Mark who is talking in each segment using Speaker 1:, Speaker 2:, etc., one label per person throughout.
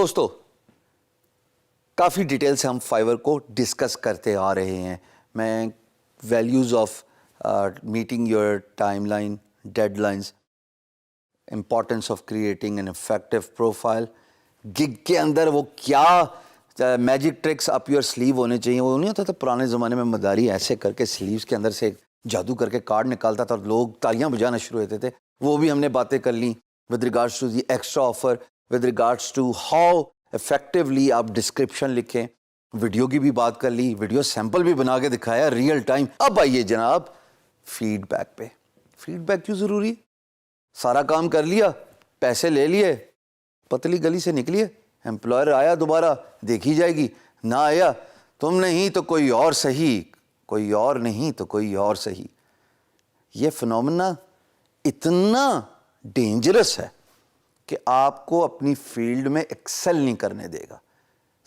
Speaker 1: دوستو کافی ڈیٹیل سے ہم فائور کو ڈسکس کرتے آ رہے ہیں. میں values of meeting your timeline, deadlines, importance of creating an effective profile, gig کے اندر وہ کیا magic tricks up your sleeve ہونے چاہیے. وہ نہیں ہوتا تھا پرانے زمانے میں مداری ایسے کر کے سلیوز کے اندر سے جادو کر کے کارڈ نکالتا تھا اور لوگ تالیاں بجانا شروع ہوتے تھے. وہ بھی ہم نے باتیں کر لیں with regards to the extra offer, with regards to how effectively آپ ڈسکرپشن لکھیں. ویڈیو کی بھی بات کر لی, ویڈیو سیمپل بھی بنا کے دکھایا ریئل ٹائم. اب آئیے جناب فیڈ بیک پہ. فیڈ بیک کیوں ضروری؟ سارا کام کر لیا, پیسے لے لیے, پتلی گلی سے نکلیے, امپلائر آیا دوبارہ دیکھی جائے گی, نہ آیا تم نہیں تو کوئی اور صحیح, کوئی اور نہیں تو کوئی اور صحیح. یہ فنومنا اتنا ڈینجرس ہے کہ آپ کو اپنی فیلڈ میں ایکسل نہیں کرنے دے گا.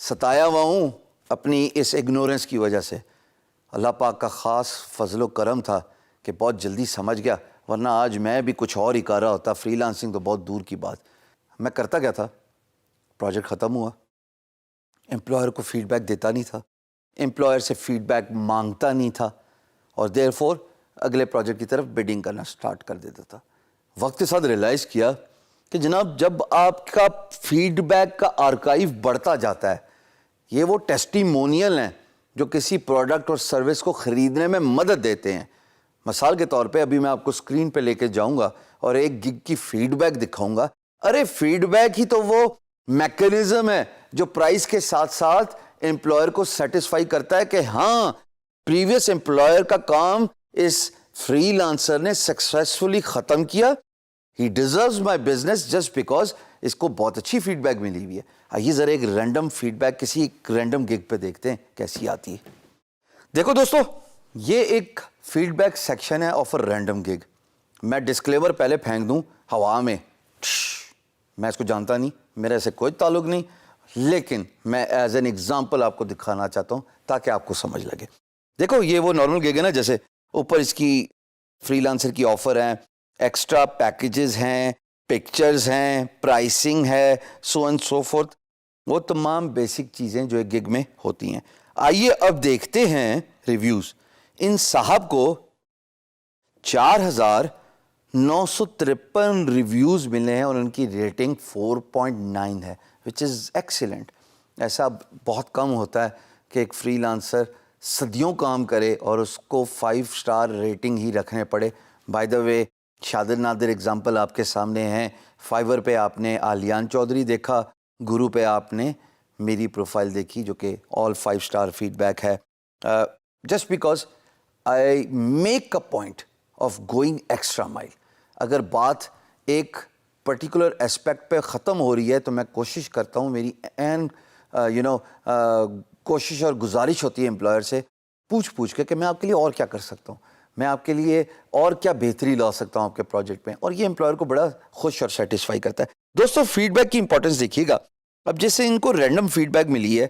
Speaker 1: ستایا ہوا ہوں اپنی اس اگنورنس کی وجہ سے. اللہ پاک کا خاص فضل و کرم تھا کہ بہت جلدی سمجھ گیا, ورنہ آج میں بھی کچھ اور ہی کر رہا ہوتا. فری لانسنگ تو بہت دور کی بات. میں کرتا کیا تھا, پروجیکٹ ختم ہوا, امپلائر کو فیڈ بیک دیتا نہیں تھا, امپلائر سے فیڈ بیک مانگتا نہیں تھا, اور دیر فور اگلے پروجیکٹ کی طرف بیڈنگ کرنا سٹارٹ کر دیتا تھا. وقت کے ساتھ ریلائز کیا کہ جناب جب آپ کا فیڈ بیک کا آرکائیو بڑھتا جاتا ہے, یہ وہ ٹیسٹیمونیل ہیں جو کسی پروڈکٹ اور سروس کو خریدنے میں مدد دیتے ہیں. مثال کے طور پہ ابھی میں آپ کو اسکرین پہ لے کے جاؤں گا اور ایک گگ کی فیڈ بیک دکھاؤں گا. ارے فیڈ بیک ہی تو وہ میکینزم ہے جو پرائس کے ساتھ ساتھ امپلائر کو سیٹسفائی کرتا ہے کہ ہاں پریویس امپلائر کا کام اس فری لانسر نے سکسیسفلی ختم کیا. He deserves my business just because اس کو بہت اچھی فیڈ بیک ملی ہوئی ہے. آئیے ذرا ایک رینڈم فیڈ بیک کسی ایک رینڈم گگ پہ دیکھتے ہیں کیسی آتی ہے. دیکھو دوستو, یہ ایک فیڈ بیک سیکشن ہے آف اے رینڈم گگ. میں ڈسکلیمر پہلے پھینک دوں ہوا میں, میں اس کو جانتا نہیں, میرا اسے کوئی تعلق نہیں, لیکن میں ایز این ایگزامپل آپ کو دکھانا چاہتا ہوں تاکہ آپ کو سمجھ لگے. دیکھو یہ وہ نارمل گگ ہے نا, جیسے اوپر اس کی فری لانسر کی آفر ہیں, ایکسٹرا پیکیجز ہیں, پکچرز ہیں, پرائسنگ ہے, سو اینڈ سو فورتھ. وہ تمام بیسک چیزیں جو ایک گگ میں ہوتی ہیں. آئیے اب دیکھتے ہیں ریویوز. ان صاحب کو 4953 ریویوز ملے ہیں اور ان کی ریٹنگ 4.9 ہے, وچ از ایکسیلنٹ. ایسا بہت کم ہوتا ہے کہ ایک فری لانسر صدیوں کام کرے اور اس کو 5 اسٹار ریٹنگ ہی رکھنے پڑے. By the way شادر Nadir example آپ کے سامنے ہیں. فائیور پہ آپ نے آلیان چودھری دیکھا, گرو پہ آپ نے میری پروفائل دیکھی جو کہ آل 5 اسٹار فیڈ بیک ہے. Just because I make a point of going extra مائل. اگر بات ایک پرٹیکولر اسپیکٹ پہ ختم ہو رہی ہے تو میں کوشش کرتا ہوں, میری کوشش اور گزارش ہوتی ہے امپلائر سے پوچھ کے کہ میں آپ کے لیے اور کیا کر سکتا ہوں, میں آپ کے لیے اور کیا بہتری لا سکتا ہوں آپ کے پروجیکٹ میں. اور یہ امپلائر کو بڑا خوش اور سیٹسفائی کرتا ہے. دوستو فیڈ بیک کی امپورٹنس دیکھیے گا. اب جیسے ان کو رینڈم فیڈ بیک ملی ہے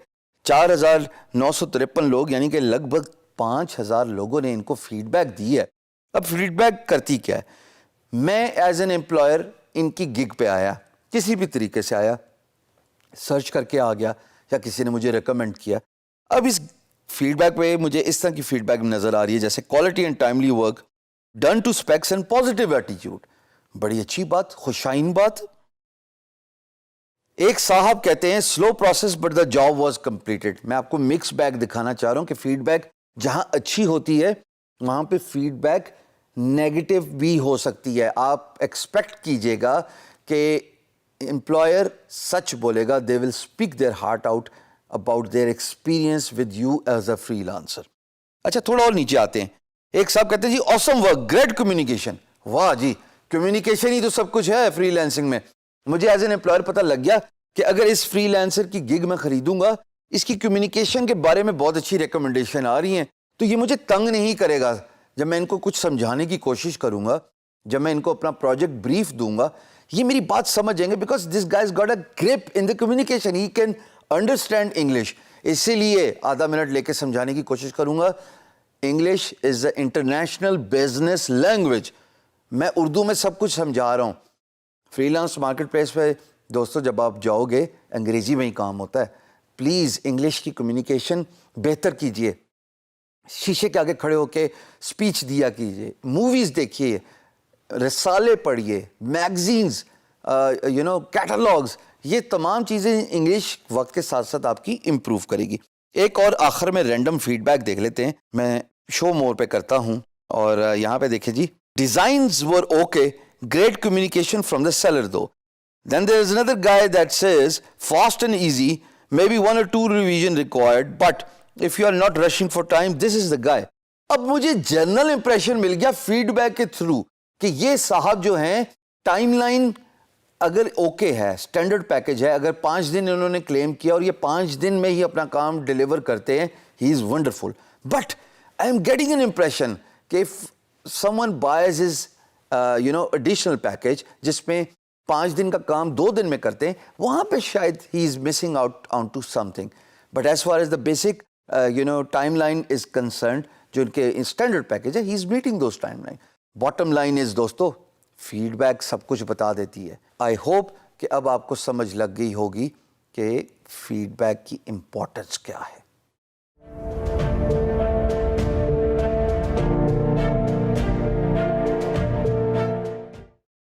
Speaker 1: 4953 لوگ, یعنی کہ لگ بھگ 5000 لوگوں نے ان کو فیڈ بیک دی ہے. اب فیڈ بیک کرتی کیا ہے؟ میں ایز این امپلائر ان کی گگ پہ آیا, کسی بھی طریقے سے آیا, سرچ کر کے آ گیا یا کسی نے مجھے ریکمینڈ کیا. اب اس فیڈ بیک پہ مجھے اس طرح کی فیڈ بیک نظر آ رہی ہے جیسے quality and timely work done to specs and positive attitude. بڑی اچھی بات, خوشائن بات. ایک صاحب کہتے ہیں slow process but the job was completed. میں آپ کو مکس بیک دکھانا چاہ رہا ہوں کہ فیڈ بیک جہاں اچھی ہوتی ہے وہاں پہ فیڈ بیک نیگیٹو بھی ہو سکتی ہے. آپ ایکسپیکٹ کیجئے گا کہ امپلائر سچ بولے گا, they will speak their heart out about their experience with you as a فری لانسر. اچھا تھوڑا اور نیچے آتے ہیں. ایک صاحب کہتے ہیں جی آسم ورک, گریٹ کمیونیکیشن. واہ جی, کمیونیکیشن ہی تو سب کچھ ہے فری لانسنگ میں. مجھے ایز این امپلائر پتہ لگ گیا کہ اگر اس فری لانسر کی گگ میں خریدوں گا, اس کی کمیونیکیشن کے بارے میں بہت اچھی ریکمنڈیشن آ رہی ہیں, تو یہ مجھے تنگ نہیں کرے گا جب میں ان کو کچھ سمجھانے کی کوشش کروں گا, جب میں ان کو اپنا پروجیکٹ بریف دوں گا. یہ میری بات سمجھ جائیں گے because this guys got a grip in the communication, he can understand English. اسی لیے آدھا منٹ لے کے سمجھانے کی کوشش کروں گا. English is a international business language. میں اردو میں سب کچھ سمجھا رہا ہوں. فری لانس مارکیٹ پلیس پہ دوستو جب آپ جاؤ گے انگریزی میں ہی کام ہوتا ہے. پلیز انگلش کی کمیونیکیشن بہتر کیجئے. شیشے کے آگے کھڑے ہو کے اسپیچ دیا کیجئے, موویز دیکھیے, رسالے پڑھیے, میگزینز, کیٹالاگز, یہ تمام چیزیں انگلش وقت کے ساتھ ساتھ آپ کی امپروو کرے گی. ایک اور آخر میں رینڈم فیڈ بیک دیکھ لیتے ہیں. میں شو مور پہ کرتا ہوں اور یہاں پہ دیکھیں جی, designs were okay, great communication from the seller though. Then there is another guy that says fast and easy, maybe 1 or 2 revision required, but if you are not rushing for time, this is the guy. اب مجھے general impression مل گیا feed back کے through کہ یہ صاحب جو ہیں ٹائم لائن اگر اوکے ہے, اسٹینڈرڈ پیکج ہے, اگر 5 دن انہوں نے کلیم کیا اور یہ 5 دن میں ہی اپنا کام ڈیلیور کرتے ہیں, he is wonderful. But I am getting an impression کہ someone buys is additional package جس میں 5 دن کا کام 2 دن میں کرتے ہیں, وہاں پہ شاید he is missing out on to something. But as far as the basic timeline is concerned, جو ان کے اسٹینڈرڈ پیکج ہے, he is meeting those timeline. Bottom line is دوستو, فیڈ بیک سب کچھ بتا دیتی ہے. I hope کہ اب آپ کو سمجھ لگ گئی ہوگی کہ فیڈ بیک کی امپورٹنس کیا ہے.